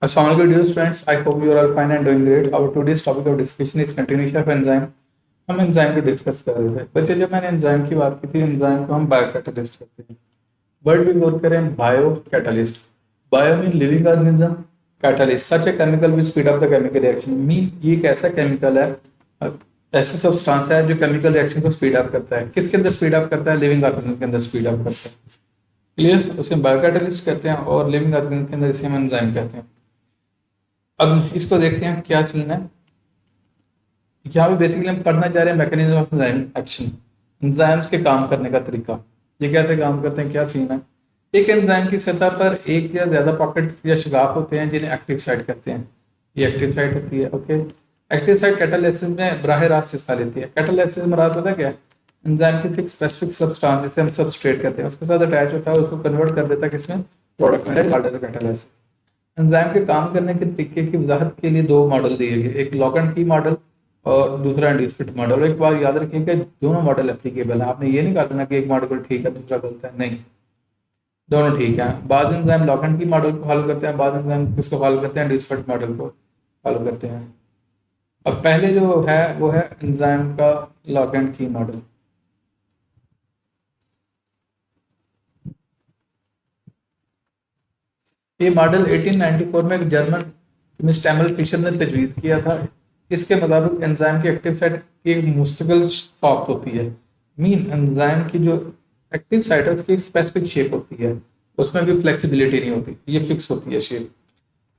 Assalamualaikum dear students, I hope you are all fine and doing great. Our today's topic of discussion is continuation of enzyme. हम enzyme को discuss कर रहे थे बच्चे। जब मैंने एंजाइम की बात की थी, एंजाइम को हम बायोकैटालिस्ट कहते हैं। वर्ड भी गौर करें, bio catalyst. Bio mean living organism, catalyst such a chemical which speed up the chemical reaction. Mean ये एक ऐसा केमिकल है, ऐसा सब्सटेंस है जो केमिकल रिएक्शन को स्पीड अप करता है। किसके अंदर स्पीड अप करता है? लिविंग ऑर्गेनिज्म के अंदर स्पीड अप करता है। क्लियर? उसे बायोकैटालिस्ट कहते हैं और लिविंग ऑर्गेनिज्म के अंदर इसे हम एंजाइम कहते हैं। अब इसको देखते हैं क्या सीन है। यहाँ पे बेसिकली हम पढ़ना चाह रहे हैं mechanism of enzyme action, enzymes के काम करने का तरीका, ये कैसे काम करते हैं, क्या सीन है। एक एंजाइम की सतह पर एक या ज्यादा पॉकेट या शिगाफ होते हैं जिन्हें एक्टिव साइट कहते हैं। ये एक्टिव साइट होती है। ओके, एक्टिव साइट कैटालिसिस में बराह रास्त हिस्सा लेती है। कैटालिसिस में पता है क्या? एंजाइम की स्पेसिफिक सब्सटेंस जिसे हम सबस्ट्रेट कहते हैं उसके साथ अटैच होता है, उसको कन्वर्ट कर देता है किसमें? प्रोडक्ट में। कैटालिसिस एंजाइम के काम करने के तरीके की वजाहत के लिए दो मॉडल दिए गए, एक लॉक एंड की मॉडल और दूसरा एंडीस्फिट मॉडल। एक बात याद रखिएगा, दोनों मॉडल एप्लीकेबल है। आपने ये नहीं कहा कि एक मॉडल ठीक है दूसरा गलत है, नहीं, दोनों ठीक है। बाद enzyme lock and key model को फॉलो करते हैं, बाद एंजाइम किसको फॉलो करते हैं? एंडीस्फिट मॉडल को फॉलो करते हैं। अब पहले जो है वो है एंजाइम का लॉक एंड की मॉडल। ये मॉडल 1894 में जर्मन केमिस्ट एमल फिशर ने तजवीज़ किया था। इसके मुताबिक एंजाइम की एक्टिव साइट की एक मुस्तकिल सॉफ्ट होती है। मीन एंजाइम की जो एक्टिव साइट है उसकी स्पेसिफिक शेप होती है, उसमें भी फ्लेक्सिबिलिटी नहीं होती, ये फिक्स होती है shape.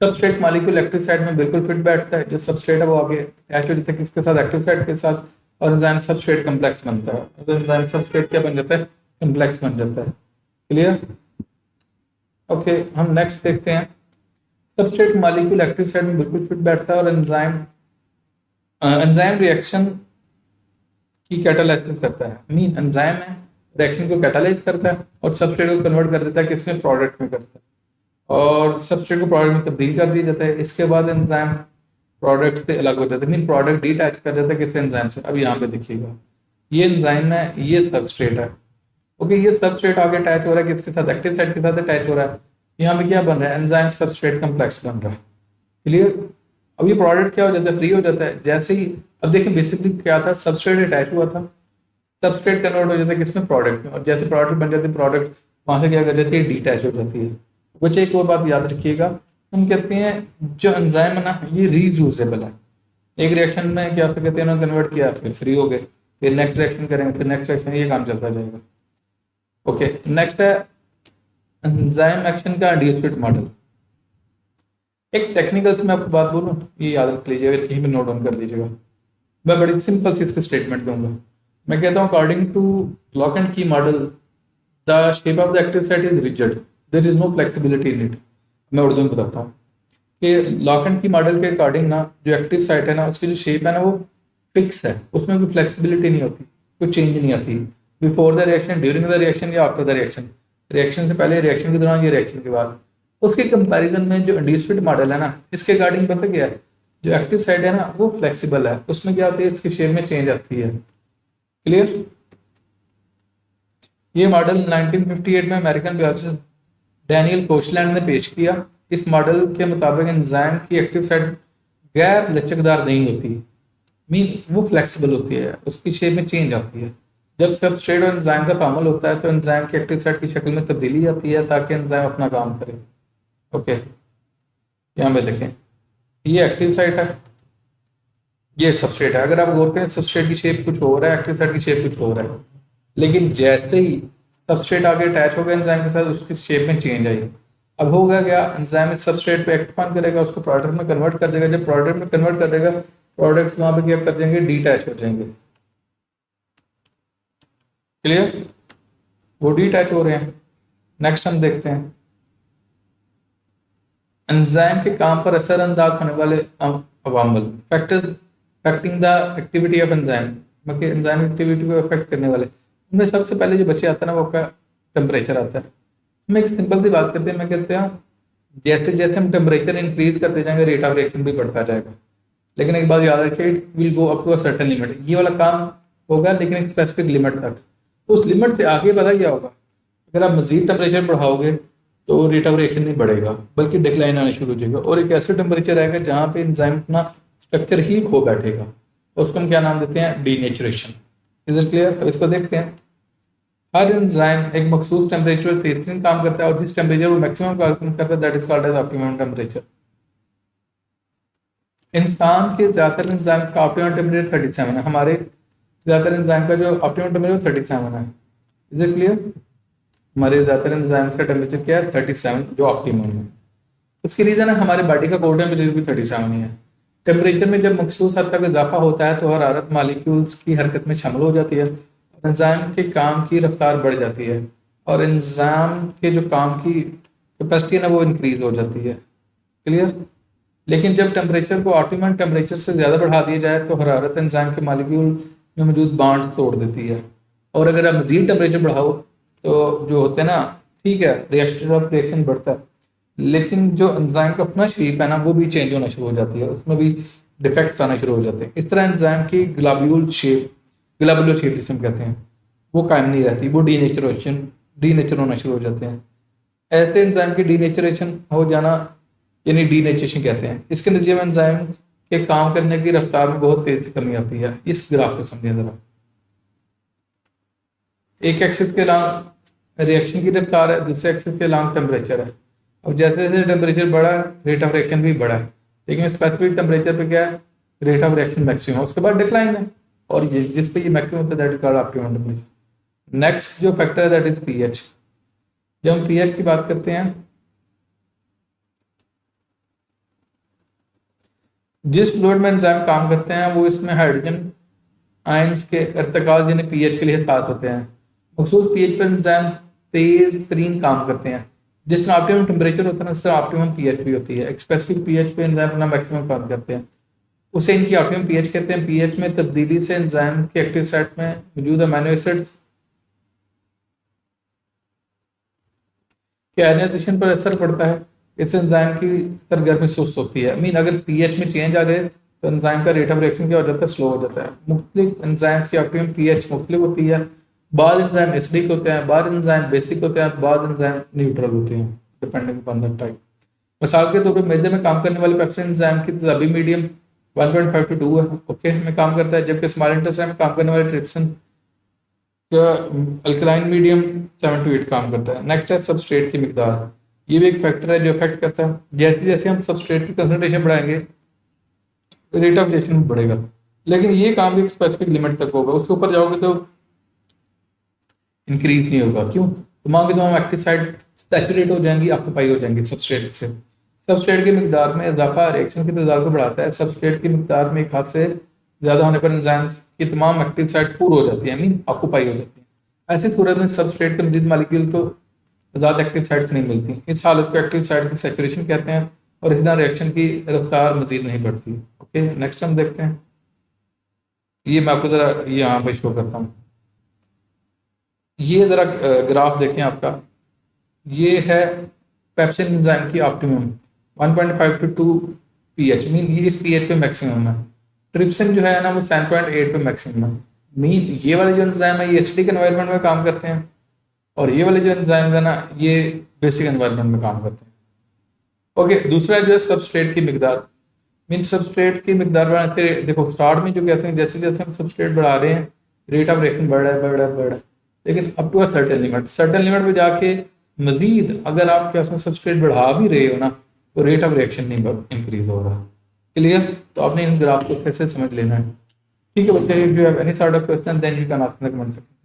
Substrate molecule active site में बिल्कुल फिट बैठता है। जो सबस्ट्रेट है वो आगे अटैच हो जाता है किसके साथ? एक्टिव साइट के साथ, और एंजाइम सबस्ट्रेट कम्प्लेक्स बनता है। तो एंजाइम सबस्ट्रेट क्या बन जाता है? कम्प्लेक्स बन जाता है। क्लियर? ओके, हम नेक्स्ट देखते हैं। सबस्ट्रेट मॉलिक्यूल एक्टिव साइट में बिल्कुल फिट बैठता है और एंजाइम रिएक्शन की कैटालाइसिस करता है। मीन एंजाइम है, रिएक्शन को कैटालाइज करता है और सबस्ट्रेट को कन्वर्ट कर देता है किसमें? प्रोडक्ट में करता है, और सबस्ट्रेट को प्रोडक्ट में तब्दील कर दिया जाता है। इसके बाद एंजाइम प्रोडक्ट से अलग हो जाता है, मीन प्रोडक्ट डिटैच कर देता है किससे? एंजाइम से। अब यहाँ पे देखिएगा, ये एंजाइम है, ये सबस्ट्रेट है। ओके, ये सबस्ट्रेट आगे अटैच हो रहा है किसके साथ? एक्टिव साइट के साथ अटैच हो रहा है। यहाँ पे क्या बन रहा है? एंजाइम सबस्ट्रेट कम्प्लेक्स बन रहा है। क्लियर? अब ये प्रोडक्ट क्या हो जाता है? फ्री हो जाता है जैसे ही। अब देखिए बेसिकली क्या था, सबस्ट्रेट अटैच हुआ था, सबस्ट्रेट कन्वर्ट हो जाता है किसमें? प्रोडक्ट में, और जैसे प्रोडक्ट बन जाती है प्रोडक्ट वहां से क्या कर जाती है? डिटैच हो जाती है। बच्चे एक और बात याद रखिएगा, हम कहते हैं जो एंजाइम है ना ये रीयूजेबल है। एक रिएक्शन में क्या कहते हैं, उन्होंने कन्वर्ट किया, फिर फ्री हो गए, फिर नेक्स्ट रिएक्शन करेंगे, फिर नेक्स्ट रिएक्शन, ये काम चलता जाएगा। ओके, नेक्स्ट है एंजाइम एक्शन का एंडीस्फिट मॉडल। एक टेक्निकल से मैं आपको बात बोलूं, ये याद रख लीजिएगा, यहीं पे नोट डाउन कर दीजिएगा। मैं बड़ी सिंपल सी इसकी स्टेटमेंट दूंगा। मैं कहता हूं according to lock and key model the shape of the active site is rigid, there is no flexibility in it. मैं उर्दू में बताता हूँ कि लॉक एंड की मॉडल के अकॉर्डिंग ना जो एक्टिव साइट है ना उसकी जो शेप है ना वो फिक्स है, उसमें कोई फ्लेक्सिबिलिटी नहीं होती, कोई चेंज नहीं आती। Before the reaction, during the reaction या आफ्टर द रिएक्शन, रिएक्शन से पहले, रिएक्शन के दौरान या रिएक्शन के बाद। उसके कंपैरिजन में जो एंडीस्फिट मॉडल है ना इसके अकॉर्डिंग पता क्या है, जो एक्टिव साइड है ना वो फ्लेक्सिबल है, उसमें क्या होती है? इसकी शेप में चेंज आती है। क्लियर? ये मॉडल 1958 में अमेरिकन बायोलॉजिस्ट डैनियल कोचलैंड ने पेश किया। इस मॉडल के मुताबिक एंजाइम की एक्टिव साइट गैर लचकदार नहीं होती, मीन वो फ्लेक्सिबल होती है, उसकी शेप में चेंज आती है। जब सबस्ट्रेट और एंजाइम का तामुल होता है तो एंजाइम की एक्टिव साइट की शक्ल में तब्दीली आती है ताकि एंजाइम अपना काम करे। ओके, यहाँ पे देखें, ये एक्टिव साइट है, ये सबस्ट्रेट है। अगर आप गौर करें सबस्ट्रेट की शेप कुछ हो रहा है, एक्टिव साइट की शेप कुछ हो रहा है, लेकिन जैसे ही सबस्ट्रेट आगे अटैच हो गया एंजाइम के साथ उसकी शेप में चेंज आई। अब होगा क्या? एंजाइम इस सबस्ट्रेट पे एक्ट ऑन करेगा, उसको प्रोडक्ट में कन्वर्ट कर देगा। जब प्रोडक्ट में कन्वर्ट कर देगा, प्रोडक्ट्स वहां पे क्या कर जाएंगे? डिटैच हो जाएंगे। क्लियर? वो डिटैच हो रहे हैं। नेक्स्ट हम देखते हैं एंजाइम के काम पर असरअंदाज होने वाले अवामल, factors affecting the activity of enzyme, मतलब एंजाइम एक्टिविटी को अफेक्ट करने वाले। उनमें सबसे पहले जो बच्चे आता है ना वो आपका टेम्परेचर आता है। हम एक सिंपल सी बात करते हैं, मैं कहते हैं जैसे जैसे हम टेम्परेचर इंक्रीज करते जाएंगे रेट ऑफ रिएक्शन भी बढ़ता जाएगा। लेकिन एक बात याद रखिए, it will go up to a certain limit. ये वाला काम होगा लेकिन एक स्पेसिफिक लिमिट तक। उस लिमिट से आगे पता क्या होगा? अगर आप मजीद टेम्परेचर बढ़ाओगे तो रेट ऑफ रिएक्शन नहीं बढ़ेगा बल्कि डिक्लाइन आना शुरू हो जाएगा, और एक ऐसा टेम्परेचर आएगा जहाँ पे एंजाइम अपना स्ट्रक्चर ही खो बैठेगा, तो उसको हम क्या नाम देते हैं, डीनेचुरेशन। Is it clear? अब इसको देखते हैं। हर एंजाइम एक मखसूस टेम्परेचर पर तेज काम करता है, और जिस टेम्परेचर वो मैक्सिमम काम करता है that is called as optimum temperature. इंसान के ज्यादातर एंजाइम्स का ऑप्टिमम टेम्परेचर 37 है, हमारे ज्यादातर एंजाइम का जो ऑप्टिमम टेम्परेचर 37 है। Is it clear? हमारे ज्यादातर एंजाइम्स का टेम्परेचर क्या है, 37, जो ऑप्टिमम है। उसकी रीजन है हमारे बॉडी का कोर टेम्परेचर भी 37 ही है। टेम्परेचर में जब मखसूस हद तक इजाफा होता है तो हरारत मालिक्यूल्स की हरकत में शामिल हो जाती है, एंजाइम के काम की रफ्तार बढ़ जाती है, और एंजाइम के जो काम की कैपेसिटी है ना वो इंक्रीज हो जाती है। क्लियर? लेकिन जब टेम्परेचर को ऑप्टिमम टेम्परेचर से ज़्यादा बढ़ा दिया जाए तो हरारत एंजाइम के मालिक्यूल में मौजूद बॉन्ड्स तोड़ देती है, और अगर आप मजीद टेम्परेचर बढ़ाओ तो जो होते हैं ना, ठीक है, रिएक्शन बढ़ता है, लेकिन जो एंजाइम का अपना शेप है ना वो भी चेंज होना शुरू हो जाती है, उसमें भी डिफेक्ट्स आना शुरू हो जाते हैं। इस तरह एंजाइम की ग्लोबुलर शेप जिसे हम कहते हैं वो कायम नहीं रहती, वो डीनेचर होना शुरू हो जाते हैं। ऐसे एंजाइम की डीनेचरेशन हो जाना यानी डीनेचरेशन कहते हैं। इसके नतीजे में एंजाइम के काम करने की रफ्तार में बहुत तेज कमी आती है। इस ग्राफ को समझें जरा। एक एक्सिस के लॉन्ग रिएक्शन की रफ्तार है, दूसरे एक्सिस के लॉन्ग टेम्परेचर है। अब जैसे जैसे टेम्परेचर बढ़ा है रेट ऑफ रिएक्शन भी बढ़ा है, लेकिन स्पेसिफिक टेम्परेचर पे क्या है, रेट ऑफ रिएक्शन मैक्सिमम, उसके बाद डिक्लाइन है, और ये जिस पे ये मैक्सिमम होता है that is called optimum temperature. Next जो फैक्टर है दैट इज पीएच। जब हम पीएच की बात करते हैं, जिस फ्लूइड में एंजाइम काम करते हैं वो इसमें हाइड्रोजन आयंस के इर्तिकाज यानी पीएच के लिए साथ होते हैं। मखसूस पीएच पर एंजाइम तेज तरीन काम करते हैं। जिस तरह ऑप्टिमम टेम्परेचर होता है ना उससे ऑप्टिमम पीएच भी होती है। एक स्पेसिफिक पीएच पे एंजाइम अपना मैक्सिमम काम करते हैं, उसे इनकी ऑप्टिमम पीएच कहते हैं। पीएच में तब्दीली से एंजाइम के एक्टिव साइट में मौजूद अमीनो एसिड्स के आयनाइजेशन पर असर पड़ता है। इससे एंजाइम की सरगर्मी सुस्त होती है। मीन अगर पीएच में चेंज आ जाए तो एंजाइम का रेट ऑफ रिएक्शन क्या हो जाता है, स्लो हो जाता है। मुख्तलिफ एंजाइम्स की ऑप्टिमम पीएच मुख्तलिफ होती है। बाद एंजाइम एसिडिक होते हैं, बाद एंजाइम बेसिक होते हैं, बाद एंजाइम न्यूट्रल होते हैं डिपेंडिंग अपॉन द टाइप। मिसाल के तौर पर मेदे में काम करने वाले पेप्सिन एंजाइम की तेजाबी मीडियम 1.5 to 2 है, ओके, में काम करता है, जबकि स्मॉल इंटेस्टाइन में काम करने वाले ट्रिप्सिन का अल्कलाइन मीडियम 7 to 8 काम करता है। नेक्स्ट है सबस्ट्रेट की मिकदार। ये भी एक फैक्टर है जो इफेक्ट करता है। जैसे जैसे हम सबस्ट्रेट की कंसंट्रेशन बढ़ाएंगे रेट ऑफ रिएक्शन बढ़ेगा, लेकिन ये काम भी एक स्पेसिफिक लिमिट तक होगा, उसके ऊपर जाओगे तो इंक्रीज नहीं होगा। क्यों? तो मान के हम एक्टिव साइट सैचुरेट हो जाएंगी, ऑक्यूपाई हो जाएंगी सबस्ट्रेट से। सबस्ट्रेट की मिकदार में इजाफा रिएक्शन की तादाद को बढ़ाता है। सबस्ट्रेट की मिकदार में एक हद से ज्यादा होने पर एंजाइम्स की तमाम एक्टिव साइट्स पूरी हो जाती है, मीन ऑक्यूपाई हो जाती है। ऐसी सूरत में सबस्ट्रेट के मजीद मालिक्यूल को ज़्यादा एक्टिव साइट्स नहीं मिलती। इस हालत को एक्टिव साइट की सैचुरेशन कहते हैं, और इस तरह रिएक्शन की रफ्तार मजीद नहीं बढ़ती। ओके, नेक्स्ट हम देखते हैं। ये मैं आपको ज़रा यहाँ पे शो करता हूँ। ये ज़रा ग्राफ देखें आपका, ये है पेप्सिन एंजाइम की ऑप्टिमम 1.5 to 2 पीएच, मीन ये इस पीएच पे मैक्सिमम है। ट्रिप्सिन जो है ना वो 7.8 पे मैक्सिमम है। मीन ये वाले जो एंजाइम है ये एसिडिक एनवायरनमेंट में काम करते हैं, और ये वाले जो एंजाइम है ना ये बेसिक एनवायरनमेंट में काम करते हैं। ओके, दूसरा जो है सबस्ट्रेट की मिकदार। मीन सबस्ट्रेट की मिकदार बढ़ाने से, देखो स्टार्ट में जो कहते हैं जैसे जैसे हम सबस्ट्रेट बढ़ा रहे हैं रेट ऑफ रिएक्शन बढ़ रहा है, लेकिन up to a certain limit पे जाके मजीद अगर आप क्या सबस्ट्रेट बढ़ा भी रहे हो ना तो रेट ऑफ रिएक्शन नहीं इंक्रीज हो रहा। क्लियर? तो आपने इन ग्राफ को कैसे समझ लेना है। ठीक है बच्चे, if you have any sort of question then you can ask in the comment section.